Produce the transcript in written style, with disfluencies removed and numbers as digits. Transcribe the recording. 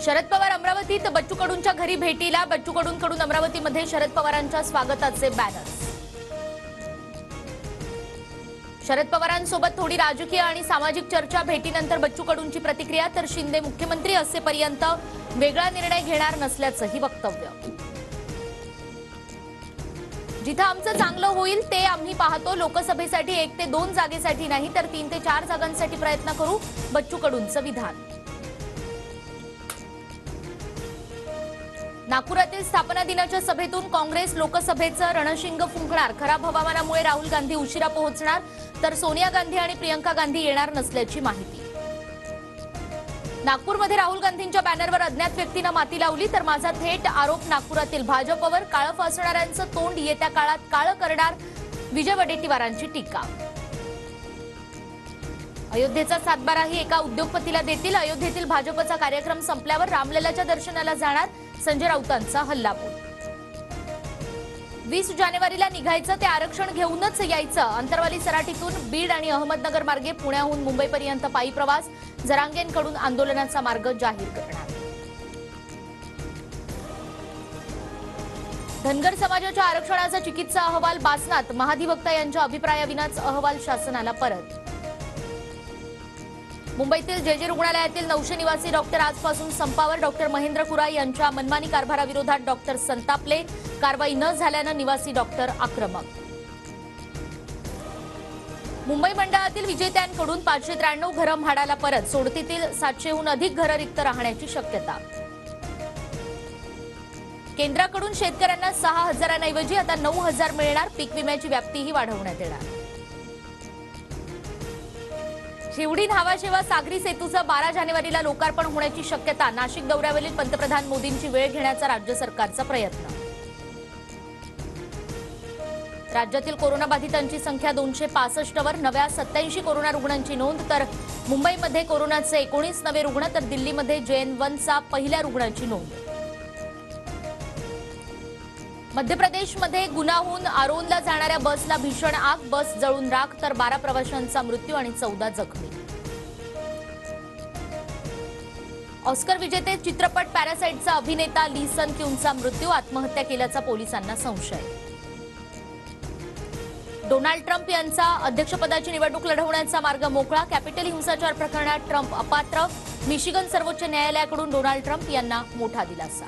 शरद पवार अमरावतीत बच्चू कडूंच्या घरी भेटीला बच्चू कडूंकडून अमरावतीमध्ये शरद पवारांच्या स्वागताचे बॅनर्स। शरद पवारांसोबत थोडी राजकीय आणि सामाजिक चर्चा, भेटीनंतर बच्चू कडूंची प्रतिक्रिया, तर शिंदे मुख्यमंत्री असेपर्यंत वेगळा निर्णय घेणार नसल्याचंही वक्तव्य। जिथं आमचं चांगलं होईल ते आम्ही पाहतो, लोकसभेसाठी 1 ते 2 जागेसाठी नाही तर 3 ते 4 जागांसाठी प्रयत्न करू, बच्चू कडूंचं विधान। नागपुरातील स्थापना दिनाच्या सभेतून काँग्रेस लोकसभेचं रणशिंग फुंकणार, खराब हवामानामुळे राहुल गांधी उशिरा पोहोचणार, तर सोनिया गांधी आणि प्रियंका गांधी येणार नसल्याची माहिती। नागपूरमध्ये राहुल गांधींच्या बॅनरवर अज्ञात व्यक्तीनं माती लावली, तर माझा थेट आरोप नागपुरातील भाजपवर, काळं फासणाऱ्यांचं तोंड येत्या काळात काळं करणार, विजय वडेट्टीवारांची टीका। अयोध्येचा सातबाराही एका उद्योगपतीला देतील, अयोध्येतील भाजपचा कार्यक्रम संपल्यावर रामललाच्या दर्शनाला जाणार, संजय राऊतांचा हल्लाबोल। 20 जानेवारीला निघायचं ते आरक्षण घेऊनच यायचं, अंतरवाली सराटीतून बीड आणि अहमदनगर मार्गे पुण्याहून मुंबईपर्यंत पायी प्रवास, जरांगेंकडून आंदोलनाचा मार्ग जाहीर करणार। धनगर समाजाच्या आरक्षणाचा चिकित्सा अहवाल बासनात, महाधिवक्ता यांच्या अभिप्रायाविनाच अहवाल शासनाला परत। मुंबईतील जे रुग्णालयातील 900 निवासी डॉक्टर आजपासून संपावर, डॉक्टर महेंद्र कुराई यांच्या मनमानी कारभाराविरोधात डॉक्टर संतापले, कारवाई न झाल्यानं निवासी डॉक्टर आक्रमक। मुंबई मंडळातील विजेत्यांकडून 593 घरं म्हाडाला परत, सोडतीतील 700हून अधिक घरं रिक्त राहण्याची शक्यता। केंद्राकडून शेतकऱ्यांना 6000 ऐवजी आता 9000 मिळणार, पीक विम्याची व्याप्तीही वाढवण्यात येणार। शिवडी न्हावाशेवा सागरी सेतूचं 12 जानेवारीला लोकार्पण होण्याची शक्यता, नाशिक दौऱ्यावरील पंतप्रधान मोदींची वेळ घेण्याचा राज्य सरकारचा प्रयत्न। राज्यातील कोरोनाबाधितांची संख्या 265 वर, नव्या 87 कोरोना रुग्णांची नोंद, तर मुंबईमध्ये कोरोनाचे 19 नवे रुग्ण, तर दिल्लीमध्ये JN1चा पहिल्या रुग्णाची नोंद। मध्य प्रदेशमध्ये गुनाहून आरोनला जाणाऱ्या बसला भीषण आग, बस जळून राख, तर 12 प्रवाशांचा मृत्यू आणि 14 जखमी। ऑस्कर विजेते चित्रपट पॅरासाइटचा अभिनेता ली सन क्यूनचा मृत्यू, आत्महत्या केल्याचा पोलिसांना संशय। डोनाल्ड ट्रम्प यांचा अध्यक्षपदाची निवडणूक लढवण्याचा मार्ग मोकळा, कॅपिटल हिंसाचार प्रकरणात ट्रम्प अपात्र, मिशिगन सर्वोच्च न्यायालयाकडून डोनाल्ड ट्रम्प यांना मोठा दिलासा।